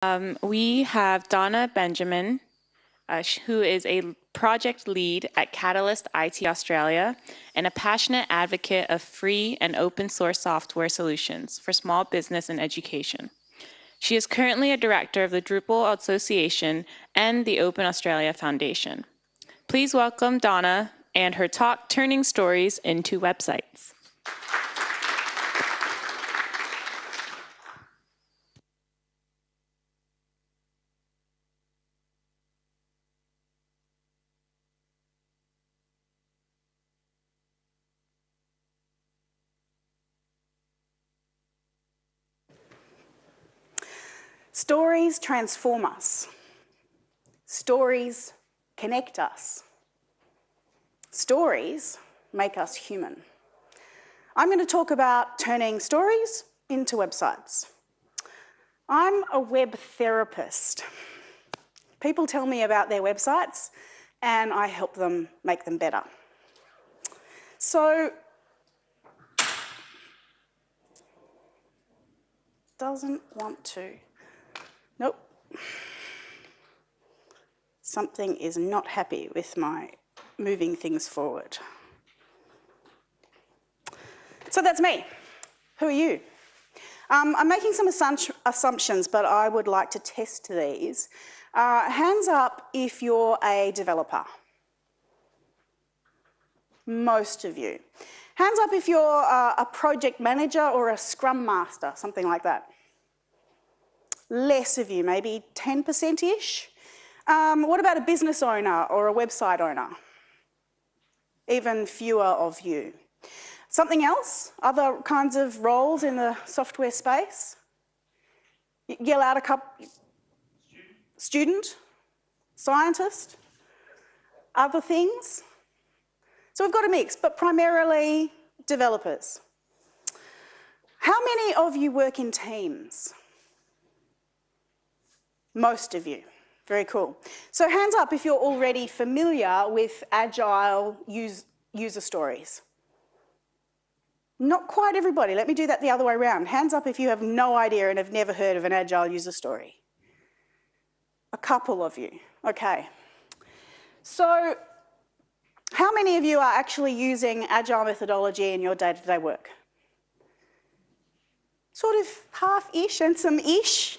We have Donna Benjamin, who is a project lead at Catalyst IT Australia and a passionate advocate of free and open source software solutions for small business and education. She is currently a director of the Drupal Association and the Open Australia Foundation. Please welcome Donna and her talk, Turning Stories into Websites. Stories transform us. Stories connect us. Stories make us human. I'm going to talk about turning stories into websites. I'm a web therapist. People tell me about their websites and I help them make them better. So, doesn't want to. Nope. Something is not happy with my moving things forward. So that's me. Who are you? I'm making some assumptions, but I would like to test these. Hands up if you're a developer. Most of you. Hands up if you're a project manager or a scrum master, something like that. Less of you, maybe 10%-ish. What about a business owner or a website owner? Even fewer of you. Something else? Other kinds of roles in the software space? Yell out a couple. Student? Scientist? Other things? So we've got a mix, but primarily developers. How many of you work in teams? Most of you. Very cool. So hands up if you're already familiar with agile user stories. Not quite everybody. Let me do that the other way around. Hands up if you have no idea and have never heard of an agile user story. A couple of you. Okay. So how many of you are actually using agile methodology in your day-to-day work? Sort of half-ish and some ish.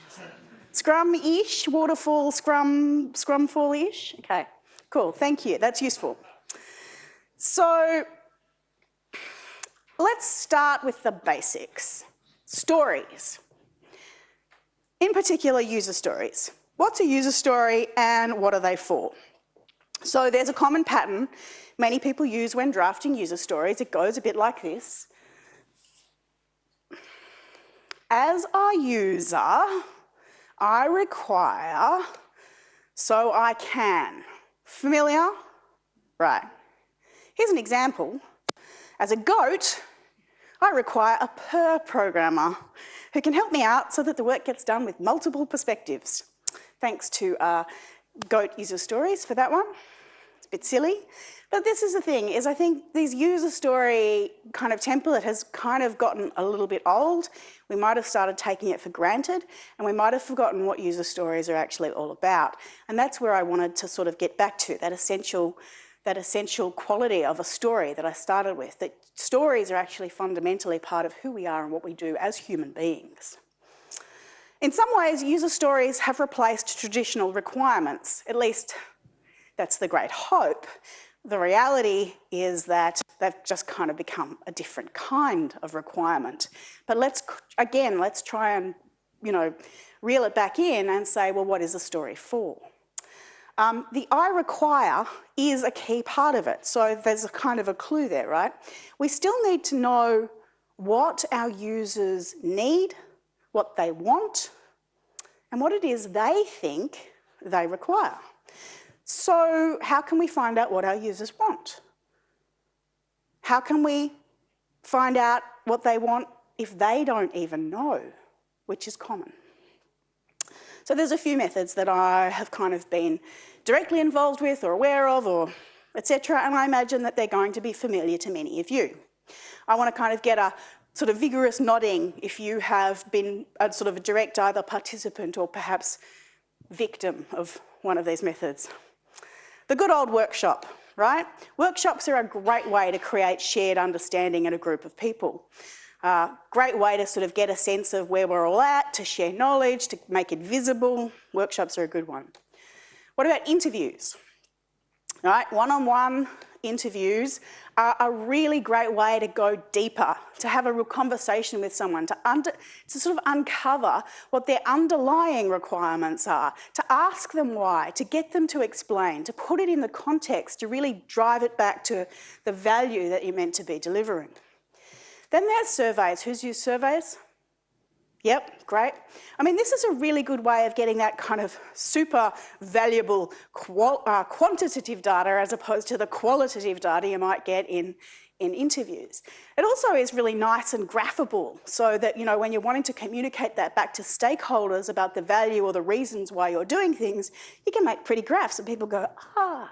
Scrum-ish, waterfall, scrumfall-ish. Okay, cool, thank you, that's useful. So let's start with the basics. Stories. In particular, user stories. What's a user story and what are they for? So there's a common pattern many people use when drafting user stories. It goes a bit like this. As a user, I require, so I can. Familiar? Right. Here's an example. As a goat, I require a programmer who can help me out so that the work gets done with multiple perspectives. Thanks to goat user stories for that one. It's a bit silly. But this is the thing, is I think these user story kind of template has kind of gotten a little bit old. We might have started taking it for granted and we might have forgotten what user stories are actually all about. And that's where I wanted to sort of get back to, that essential quality of a story that I started with, that stories are actually fundamentally part of who we are and what we do as human beings. In some ways, user stories have replaced traditional requirements, at least that's the great hope. The reality is that they've just kind of become a different kind of requirement. But let's try and, reel it back in and say, well, what is a story for? The I require is a key part of it. So there's a kind of a clue there, right? We still need to know what our users need, what they want, and what it is they think they require. So how can we find out what our users want? How can we find out what they want if they don't even know, which is common? So there's a few methods that I have kind of been directly involved with or aware of or etc. And I imagine that they're going to be familiar to many of you. I want to kind of get a sort of vigorous nodding if you have been a sort of a direct either participant or perhaps victim of one of these methods. The good old workshop, right? Workshops are a great way to create shared understanding in a group of people. Great way to sort of get a sense of where we're all at, to share knowledge, to make it visible. Workshops are a good one. What about interviews? Right, one-on-one interviews are a really great way to go deeper, to have a real conversation with someone, to sort of uncover what their underlying requirements are, to ask them why, to get them to explain, to put it in the context, to really drive it back to the value that you're meant to be delivering. Then there's surveys. Who's used surveys? Yep, great. I mean, this is a really good way of getting that kind of super valuable quantitative data as opposed to the qualitative data you might get in interviews. It also is really nice and graphable so that, you know, when you're wanting to communicate that back to stakeholders about the value or the reasons why you're doing things, you can make pretty graphs and people go, ah.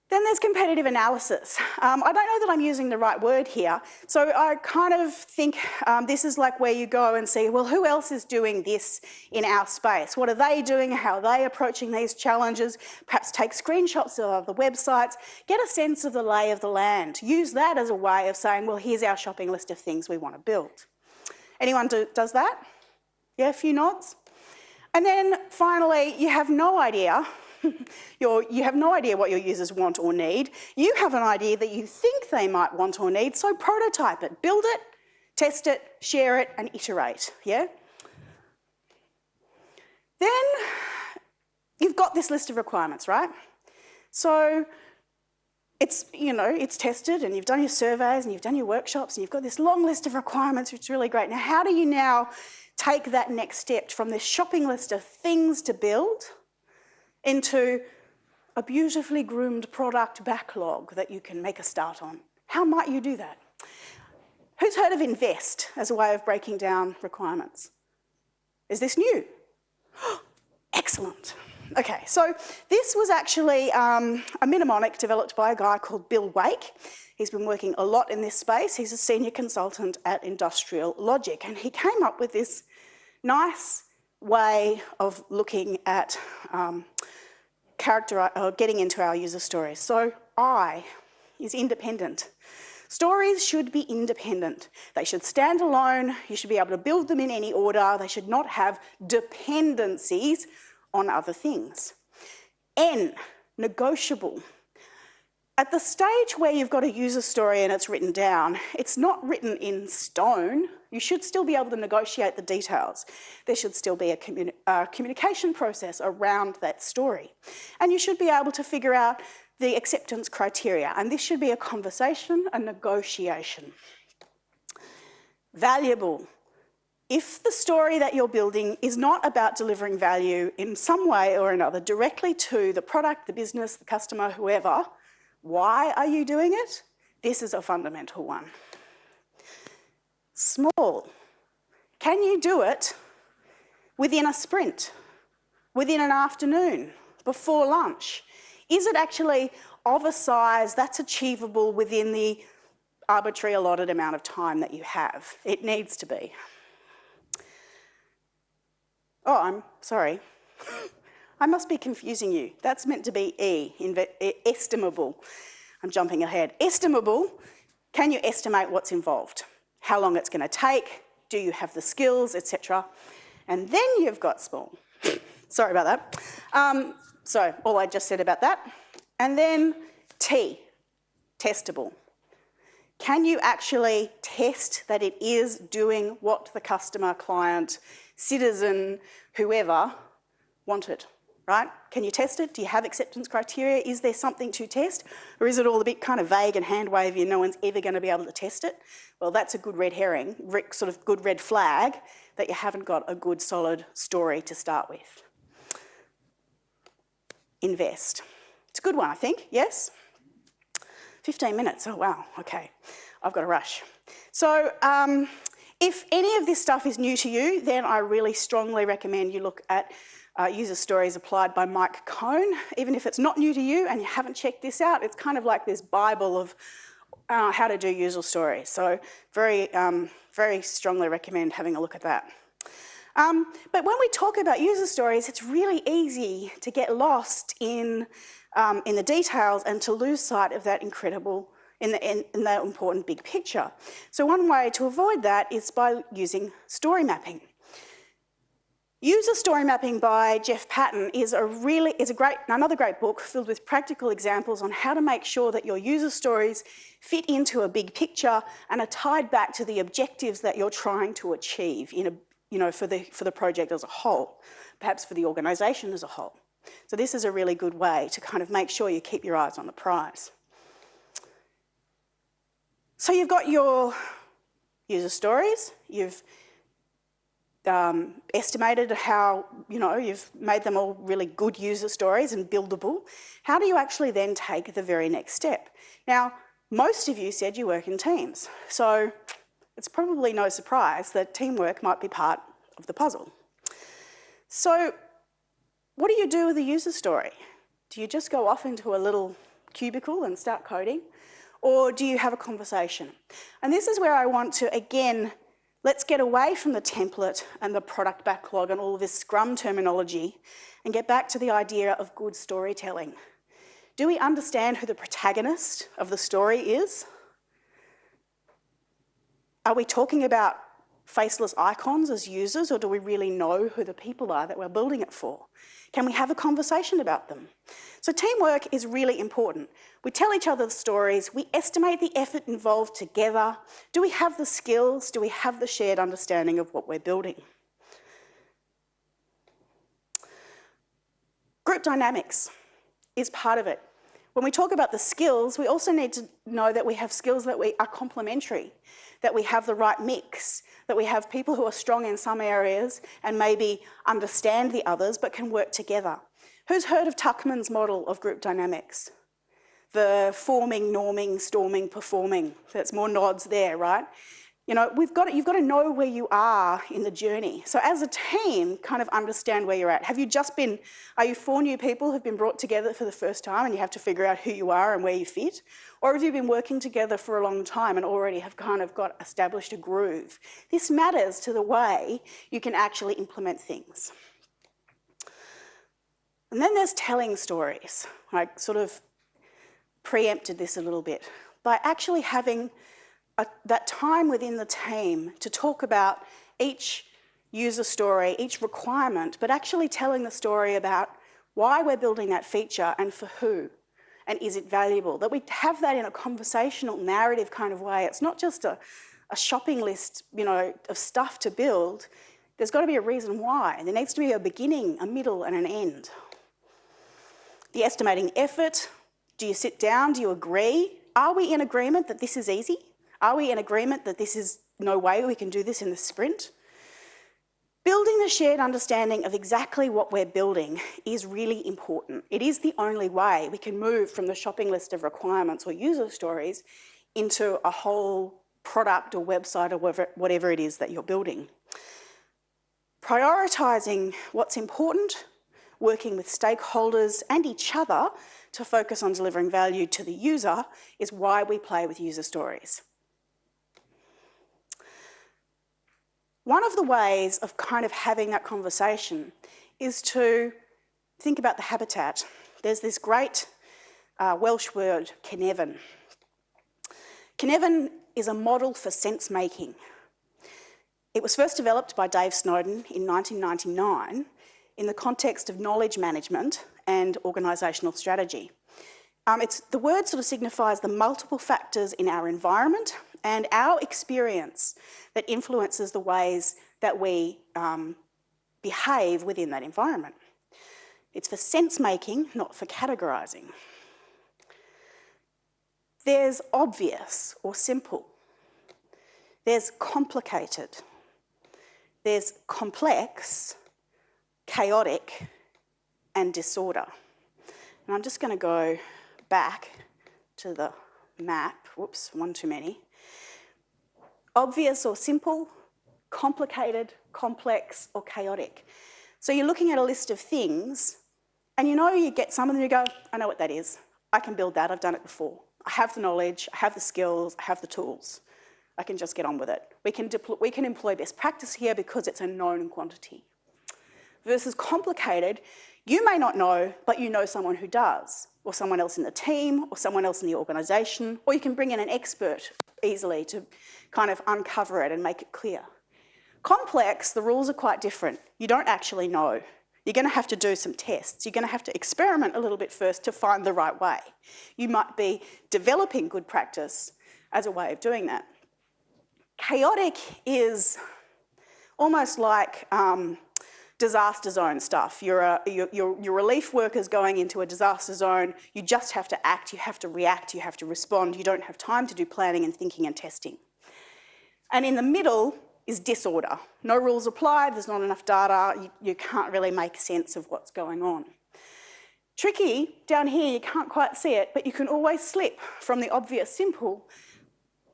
Then there's competitive analysis. I don't know that I'm using the right word here. So I kind of think this is like where you go and see, well, who else is doing this in our space? What are they doing? How are they approaching these challenges? Perhaps take screenshots of other websites, get a sense of the lay of the land. Use that as a way of saying, well, here's our shopping list of things we want to build. Anyone does that? Yeah, a few nods. And then finally, you have no idea you have no idea what your users want or need. You have an idea that you think they might want or need, so prototype it, build it, test it, share it, and iterate, yeah? Then you've got this list of requirements, right? So it's, you know, it's tested and you've done your surveys and you've done your workshops and you've got this long list of requirements, which is really great. Now, how do you now take that next step from this shopping list of things to build into a beautifully groomed product backlog that you can make a start on? How might you do that? Who's heard of invest as a way of breaking down requirements? Is this new? Excellent. Okay, so this was actually a mnemonic developed by a guy called Bill Wake. He's been working a lot in this space. He's a senior consultant at Industrial Logic, and he came up with this nice way of looking at getting into our user stories. So I is independent. Stories should be independent. They should stand alone. You should be able to build them in any order. They should not have dependencies on other things. N, negotiable. At the stage where you've got a user story and it's written down, it's not written in stone. You should still be able to negotiate the details. There should still be a communication process around that story. And you should be able to figure out the acceptance criteria. And this should be a conversation, a negotiation. Valuable. If the story that you're building is not about delivering value in some way or another directly to the product, the business, the customer, whoever, why are you doing it? This is a fundamental one. Small. Can you do it within a sprint, within an afternoon, before lunch? Is it actually of a size that's achievable within the arbitrary allotted amount of time that you have? It needs to be. Oh, I'm sorry. I must be confusing you. That's meant to be E, estimable. I'm jumping ahead. Estimable, can you estimate what's involved? How long it's going to take? Do you have the skills, etc.? And then you've got small. Sorry about that. So all I just said about that. And then T, testable. Can you actually test that it is doing what the customer, client, citizen, whoever wanted? Right? Can you test it? Do you have acceptance criteria? Is there something to test? Or is it all a bit kind of vague and hand-wavy and no one's ever going to be able to test it? Well, that's a good red herring, sort of good red flag that you haven't got a good solid story to start with. Invest. It's a good one, I think, yes? 15 minutes, oh wow, okay. I've got to rush. So if any of this stuff is new to you, then I really strongly recommend you look at User Stories Applied by Mike Cohn. Even if it's not new to you and you haven't checked this out, it's kind of like this Bible of how to do user stories. So very strongly recommend having a look at that. But when we talk about user stories, it's really easy to get lost in the details and to lose sight of that incredible, in that important big picture. So one way to avoid that is by using story mapping. User story mapping by Jeff Patton is another great book filled with practical examples on how to make sure that your user stories fit into a big picture and are tied back to the objectives that you're trying to achieve for the project as a whole, perhaps for the organisation as a whole. So this is a really good way to kind of make sure you keep your eyes on the prize. So you've got your user stories, you've estimated how, you've made them all really good user stories and buildable. How do you actually then take the very next step? Now, most of you said you work in teams, so it's probably no surprise that teamwork might be part of the puzzle. So what do you do with a user story? Do you just go off into a little cubicle and start coding? Or do you have a conversation? And this is where I want to, again, let's get away from the template and the product backlog and all of this Scrum terminology and get back to the idea of good storytelling. Do we understand who the protagonist of the story is? Are we talking about faceless icons as users, or do we really know who the people are that we're building it for? Can we have a conversation about them? So teamwork is really important. We tell each other the stories, we estimate the effort involved together. Do we have the skills? Do we have the shared understanding of what we're building? Group dynamics is part of it. When we talk about the skills, we also need to know that we have skills that are complementary, that we have the right mix, that we have people who are strong in some areas and maybe understand the others but can work together. Who's heard of Tuckman's model of group dynamics? The forming, norming, storming, performing. That's more nods there, right? You've got to know where you are in the journey. So as a team, kind of understand where you're at. Are you 4 new people who've been brought together for the first time and you have to figure out who you are and where you fit? Or have you been working together for a long time and already have kind of got established a groove? This matters to the way you can actually implement things. And then there's telling stories. I sort of preempted this a little bit by actually having that time within the team to talk about each user story, each requirement, but actually telling the story about why we're building that feature and for who, and is it valuable. That we have that in a conversational, narrative kind of way. It's not just a shopping list, of stuff to build. There's got to be a reason why. There needs to be a beginning, a middle, and an end. The estimating effort. Do you sit down? Do you agree? Are we in agreement that this is easy? Are we in agreement that this is no way we can do this in the sprint? Building the shared understanding of exactly what we're building is really important. It is the only way we can move from the shopping list of requirements or user stories into a whole product or website or whatever it is that you're building. Prioritising what's important, working with stakeholders and each other to focus on delivering value to the user is why we play with user stories. One of the ways of kind of having that conversation is to think about the habitat. There's this great Welsh word, cynefin. Cynefin is a model for sense-making. It was first developed by Dave Snowden in 1999 in the context of knowledge management and organisational strategy. The word sort of signifies the multiple factors in our environment and our experience that influences the ways that we behave within that environment. It's for sense-making, not for categorising. There's obvious or simple. There's complicated. There's complex, chaotic, and disorder. And I'm just going to go back to the map. Whoops, one too many. Obvious or simple, complicated, complex, or chaotic. So you're looking at a list of things, and you get some of them, you go, I know what that is. I can build that, I've done it before. I have the knowledge, I have the skills, I have the tools. I can just get on with it. We can employ best practice here because it's a known quantity. Versus complicated, you may not know, but you know someone who does, or someone else in the team, or someone else in the organisation, or you can bring in an expert easily to kind of uncover it and make it clear. Complex, the rules are quite different. You don't actually know. You're going to have to do some tests. You're going to have to experiment a little bit first to find the right way. You might be developing good practice as a way of doing that. Chaotic is almost like disaster zone stuff. You're relief workers going into a disaster zone. You just have to act, you have to react, you have to respond. You don't have time to do planning and thinking and testing. And in the middle is disorder. No rules applied, there's not enough data, you can't really make sense of what's going on. Tricky, down here you can't quite see it, but you can always slip from the obvious simple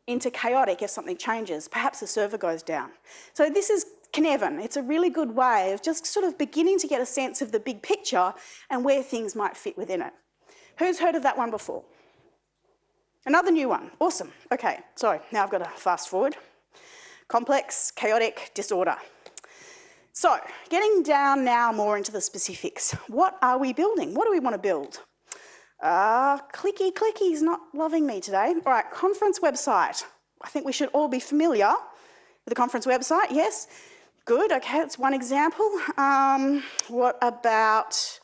into chaotic if something changes. Perhaps the server goes down. So this is Cynefin. It's a really good way of just sort of beginning to get a sense of the big picture and where things might fit within it. Who's heard of that one before? Another new one. Awesome. Okay, sorry, now I've got to fast forward. Complex, chaotic, disorder. So, getting down now more into the specifics. What are we building? What do we want to build? Clicky's not loving me today. All right, conference website. I think we should all be familiar with the conference website, yes? Good, okay, that's one example. What about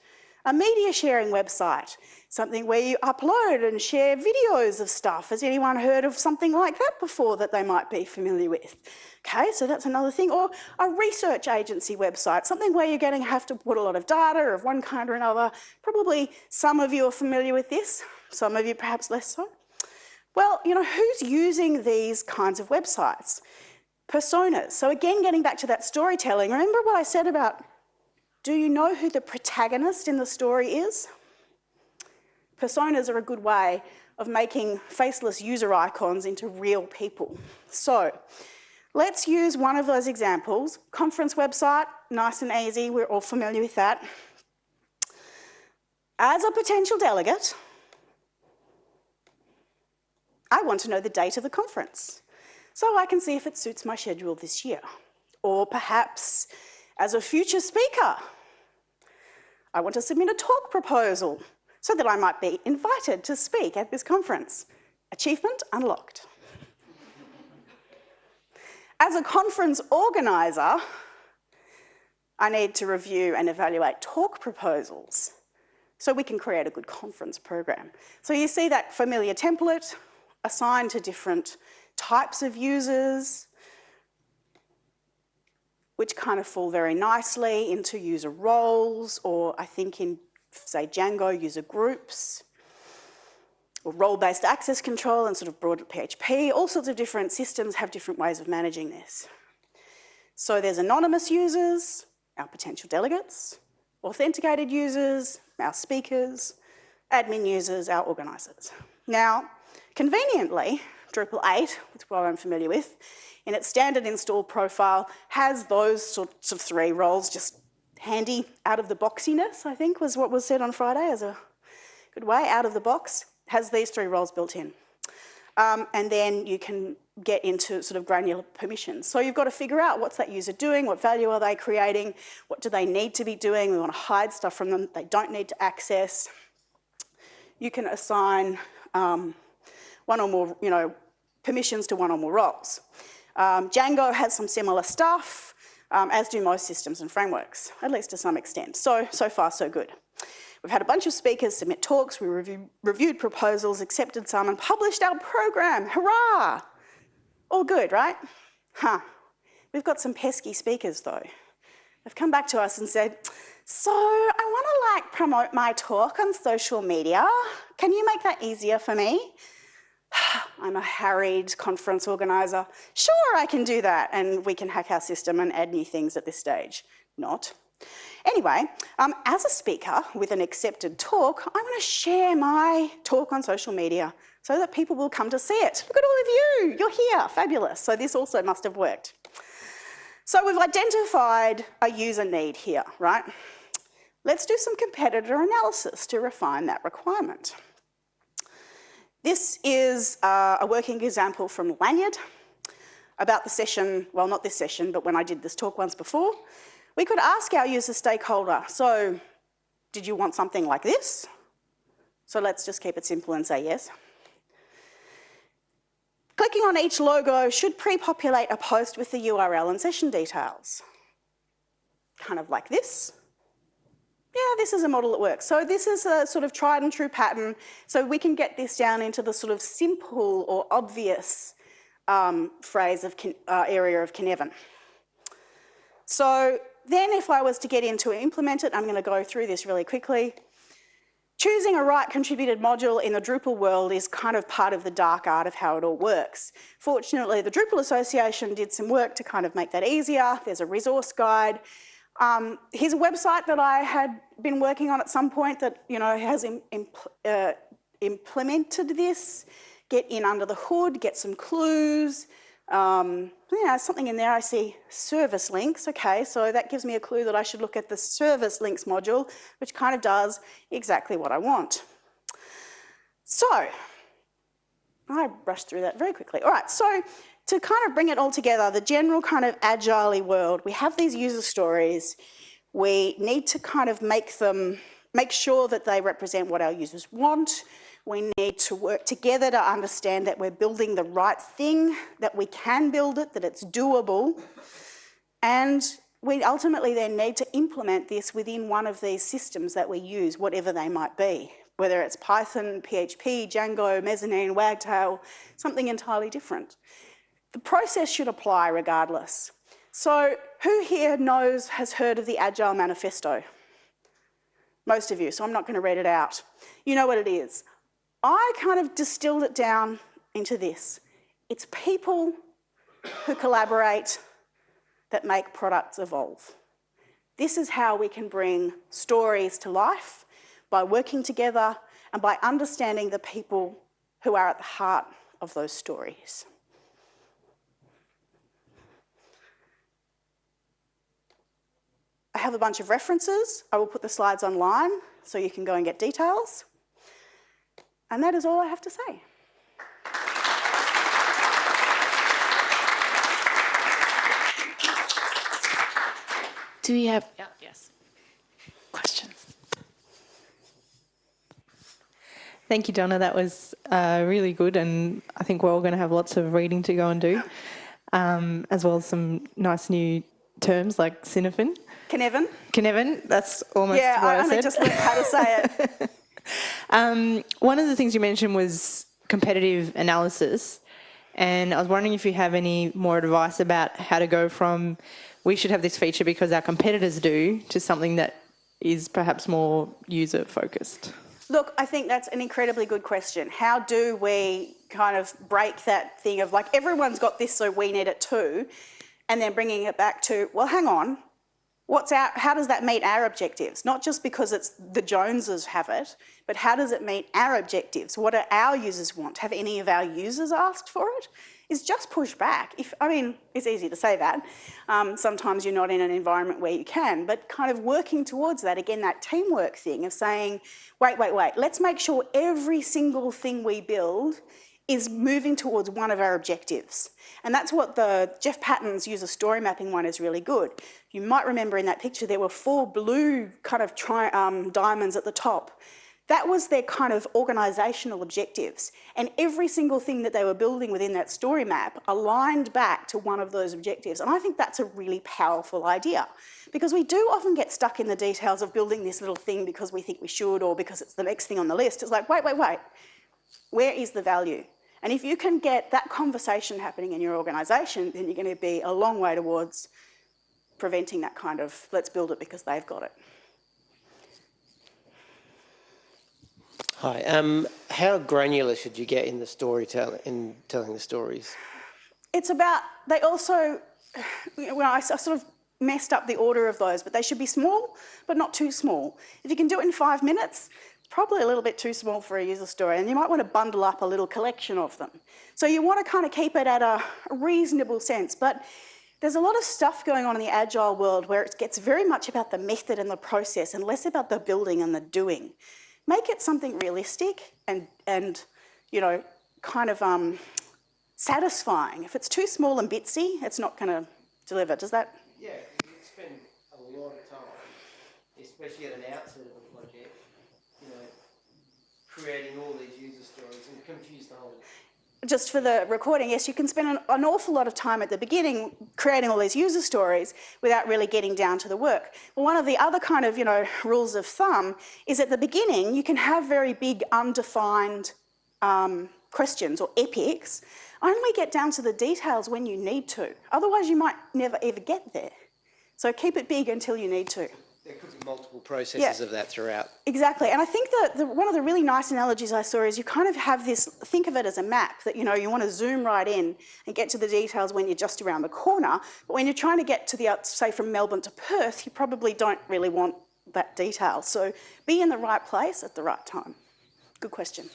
a media sharing website? Something where you upload and share videos of stuff. Has anyone heard of something like that before that they might be familiar with? Okay, so that's another thing. Or a research agency website, something where you're going to have to put a lot of data of one kind or another. Probably some of you are familiar with this, some of you perhaps less so. Well, you know, who's using these kinds of websites? Personas. So again, getting back to that storytelling, remember what I said about, do you know who the protagonist in the story is? Personas are a good way of making faceless user icons into real people. So let's use one of those examples. Conference website, nice and easy, we're all familiar with that. As a potential delegate, I want to know the date of the conference so I can see if it suits my schedule this year. Or perhaps as a future speaker, I want to submit a talk proposal so that I might be invited to speak at this conference. Achievement unlocked. As a conference organiser, I need to review and evaluate talk proposals so we can create a good conference program. So you see that familiar template assigned to different types of users, which kind of fall very nicely into user roles, or I think in, say, Django, user groups, or role-based access control and sort of broad PHP. All sorts of different systems have different ways of managing this. So there's anonymous users, our potential delegates, authenticated users, our speakers, admin users, our organisers. Now, conveniently, Drupal 8, which what I'm familiar with, in its standard install profile, has those sorts of three roles just handy. Out of the boxiness, I think, was what was said on Friday as a good way. Out of the box, has these three roles built in. And then you can get into sort of granular permissions. So you've got to figure out what's that user doing, what value are they creating, what do they need to be doing, we want to hide stuff from them they don't need to access. You can assign one or more, permissions to one or more roles. Django has some similar stuff, as do most systems and frameworks, at least to some extent. So far, so good. We've had a bunch of speakers submit talks, we reviewed proposals, accepted some, and published our program. Hurrah! All good, right? We've got some pesky speakers, though. They've come back to us and said, so I want to promote my talk on social media. Can you make that easier for me? I'm a harried conference organiser. Sure, I can do that, and we can hack our system and add new things at this stage. Not. Anyway, as a speaker with an accepted talk, I want to share my talk on social media so that people will come to see it. Look at all of you, you're here, fabulous. So this also must have worked. So we've identified a user need here, right? Let's do some competitor analysis to refine that requirement. This is a working example from Lanyard about the session, well, not this session, but when I did this talk once before. We could ask our user stakeholder, so did you want something like this? So let's just keep it simple and say yes. Clicking on each logo should pre-populate a post with the URL and session details. Kind of like this. Yeah, this is a model that works. So this is a sort of tried and true pattern. So we can get this down into the sort of simple or obvious phrase of area of Cynefin. So then if I was to get into and implement it, I'm going to go through this really quickly. Choosing a right contributed module in the Drupal world is kind of part of the dark art of how it all works. Fortunately, the Drupal Association did some work to kind of make that easier. There's a resource guide. Here's a website that I had been working on at some point that, you know, has implemented this. Get in under the hood, get some clues. Yeah, something in there, I see service links. Okay, so that gives me a clue that I should look at the service links module, which kind of does exactly what I want. So, I rushed through that very quickly. All right, so to kind of bring it all together, the general kind of agile world, we have these user stories. We need to kind of make sure that they represent what our users want. We need to work together to understand that we're building the right thing, that we can build it, that it's doable. And we ultimately then need to implement this within one of these systems that we use, whatever they might be, whether it's Python, PHP, Django, Mezzanine, Wagtail, something entirely different. The process should apply regardless. So who here has heard of the Agile Manifesto? Most of you, so I'm not going to read it out. You know what it is. I kind of distilled it down into this. It's people who collaborate that make products evolve. This is how we can bring stories to life, by working together and by understanding the people who are at the heart of those stories. I have a bunch of references. I will put the slides online so you can go and get details. And that is all I have to say. Do we have yes, questions? Thank you, Donna. That was really good, and I think we're all going to have lots of reading to go and do, as well as some nice new terms like Cynefin. Cynefin, that's almost what I said. Yeah, I only just learned how to say it. One of the things you mentioned was competitive analysis, and I was wondering if you have any more advice about how to go from we should have this feature because our competitors do to something that is perhaps more user-focused. Look, I think that's an incredibly good question. How do we kind of break that thing of like everyone's got this so we need it too, and then bringing it back to, well, hang on, how does that meet our objectives? Not just because it's the Joneses have it, but how does it meet our objectives? What do our users want? Have any of our users asked for it? Is just push back. I mean, it's easy to say that. Sometimes you're not in an environment where you can, but kind of working towards that, again, that teamwork thing of saying, wait, let's make sure every single thing we build is moving towards one of our objectives. And that's what the Jeff Patton's user story mapping one is really good. You might remember in that picture there were 4 blue kind of diamonds at the top. That was their kind of organisational objectives. And every single thing that they were building within that story map aligned back to one of those objectives. And I think that's a really powerful idea because we do often get stuck in the details of building this little thing because we think we should or because it's the next thing on the list. It's like, wait. Where is the value? And if you can get that conversation happening in your organisation, then you're going to be a long way towards preventing that kind of, let's build it because they've got it. Hi. How granular should you get in the storytelling, in telling the stories? It's about, they also, well, I sort of messed up the order of those, but they should be small, but not too small. If you can do it in 5 minutes, it's probably a little bit too small for a user story, and you might want to bundle up a little collection of them. So you want to kind of keep it at a reasonable sense, but there's a lot of stuff going on in the agile world where it gets very much about the method and the process and less about the building and the doing. Make it something realistic and kind of satisfying. If it's too small and bitsy, it's not going to deliver. Does that? Yeah, you spend a lot of time, especially at an outset of a project, creating all these user stories and confuse the whole. Just for the recording, yes, you can spend an awful lot of time at the beginning creating all these user stories without really getting down to the work. Well, one of the other kind of, rules of thumb is at the beginning you can have very big undefined questions or epics. Only get down to the details when you need to. Otherwise you might never ever get there. So keep it big until you need to. There could be multiple processes of that throughout. Exactly, and I think that one of the really nice analogies I saw is you kind of have this, think of it as a map that, you want to zoom right in and get to the details when you're just around the corner, but when you're trying to get to say from Melbourne to Perth, you probably don't really want that detail. So be in the right place at the right time. Good question.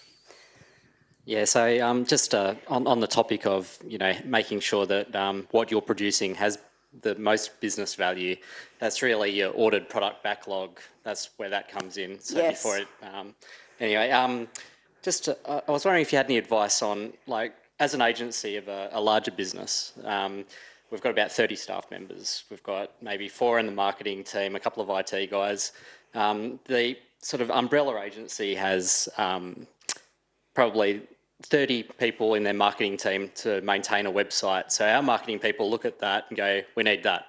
Yeah, so just on the topic of, making sure that what you're producing has the most business value, that's really your ordered product backlog. That's where that comes in. So yes. Before it, anyway, I was wondering if you had any advice on, as an agency of a larger business, we've got about 30 staff members. We've got maybe 4 in the marketing team, a couple of IT guys. The sort of umbrella agency has probably 30 people in their marketing team to maintain a website. So our marketing people look at that and go, we need that.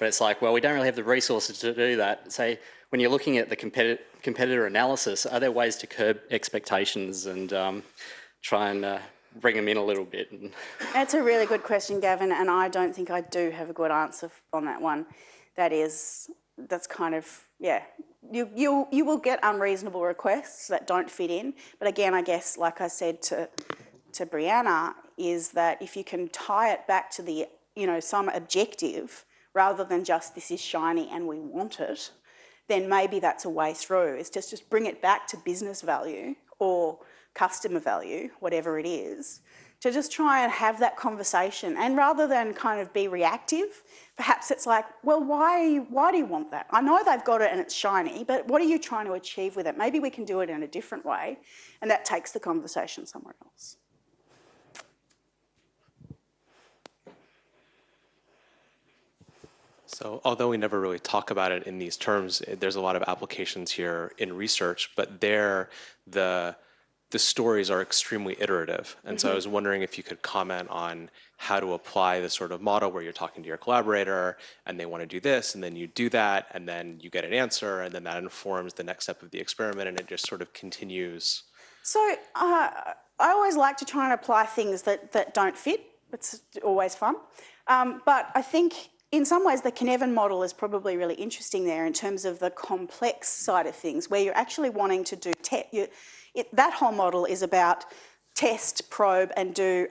But it's like, well, we don't really have the resources to do that. So when you're looking at the competitor analysis, are there ways to curb expectations and try and bring them in a little bit? That's a really good question, Gavin, and I don't think I do have a good answer on that one. That's kind of, yeah. You will get unreasonable requests that don't fit in. But again, I guess, like I said to Brianna, is that if you can tie it back to the, some objective rather than just this is shiny and we want it, then maybe that's a way through. It's just bring it back to business value or customer value, whatever it is, to just try and have that conversation. And rather than kind of be reactive, perhaps it's like, well, why do you want that? I know they've got it and it's shiny, but what are you trying to achieve with it? Maybe we can do it in a different way, and that takes the conversation somewhere else. So although we never really talk about it in these terms, there's a lot of applications here in research, but the stories are extremely iterative. And so I was wondering if you could comment on how to apply this sort of model where you're talking to your collaborator and they want to do this, and then you do that, and then you get an answer, and then that informs the next step of the experiment, and it just sort of continues. So I always like to try and apply things that don't fit. It's always fun. But I think in some ways the Cynefin model is probably really interesting there in terms of the complex side of things, where you're actually wanting to do that whole model is about test, probe, and do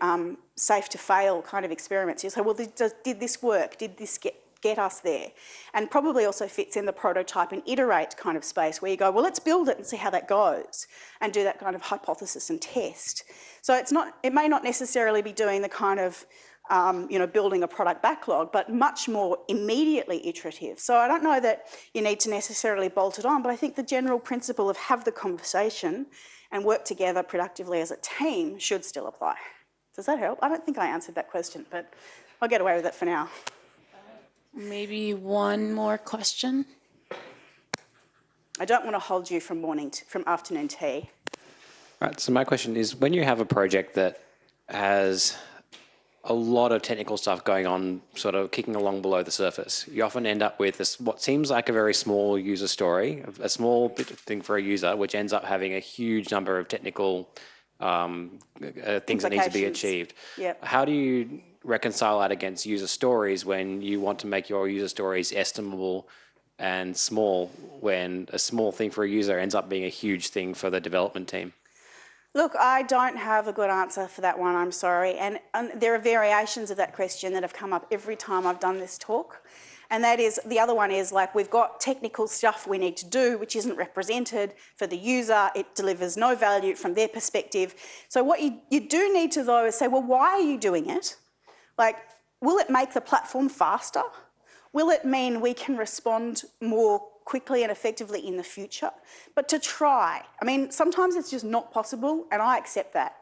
safe to fail kind of experiments. You say, well, did this work? Did this get us there? And probably also fits in the prototype and iterate kind of space where you go, well, let's build it and see how that goes, and do that kind of hypothesis and test. So it may not necessarily be doing the kind of building a product backlog, but much more immediately iterative. So I don't know that you need to necessarily bolt it on, but I think the general principle of have the conversation and work together productively as a team should still apply. Does that help? I don't think I answered that question, but I'll get away with it for now. Maybe one more question. I don't want to hold you from afternoon tea. Right, so my question is, when you have a project that has a lot of technical stuff going on, sort of kicking along below the surface, you often end up with this, what seems like a very small user story, a small bit thing for a user, which ends up having a huge number of technical things that need to be achieved. Yep. How do you reconcile that against user stories when you want to make your user stories estimable and small, when a small thing for a user ends up being a huge thing for the development team? Look, I don't have a good answer for that one, I'm sorry. And there are variations of that question that have come up every time I've done this talk. And that is, the other one is like, we've got technical stuff we need to do, which isn't represented for the user. It delivers no value from their perspective. So what you do need to, though, is say, well, why are you doing it? Like, will it make the platform faster? Will it mean we can respond more quickly and effectively in the future, but to try. I mean, sometimes it's just not possible, and I accept that.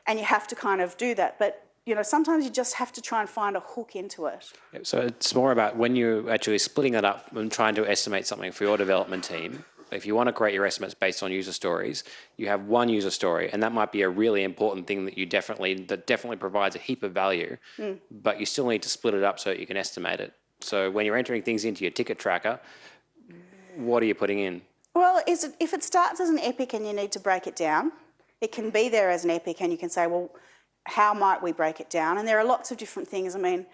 And you have to kind of do that. But, you know, sometimes you just have to try and find a hook into it. So it's more about when you're actually splitting it up and trying to estimate something for your development team. If you want to create your estimates based on user stories, you have one user story, and that might be a really important thing that definitely provides a heap of value, but you still need to split it up so that you can estimate it. So when you're entering things into your ticket tracker, what are you putting in? Well, if it starts as an epic and you need to break it down, it can be there as an epic and you can say, well, how might we break it down? And there are lots of different things. I mean,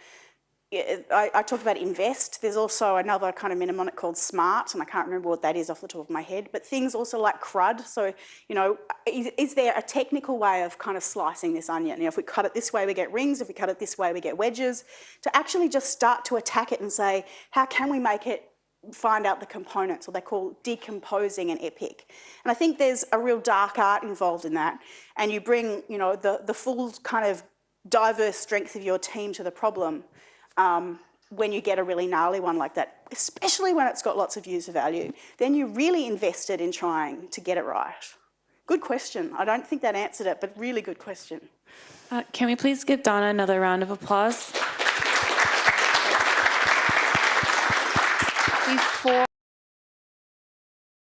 I talked about invest. There's also another kind of mnemonic called SMART, and I can't remember what that is off the top of my head, but things also like CRUD. So, you know, is there a technical way of kind of slicing this onion? You know, if we cut it this way, we get rings. If we cut it this way, we get wedges. To actually just start to attack it and say, how can we make it find out the components, or they call decomposing an epic. And I think there's a real dark art involved in that. And you bring, you know, the full kind of diverse strength of your team to the problem when you get a really gnarly one like that, especially when it's got lots of user value. Then you really invested in trying to get it right. Good question. I don't think that answered it, but really good question. Can we please give Donna another round of applause? Before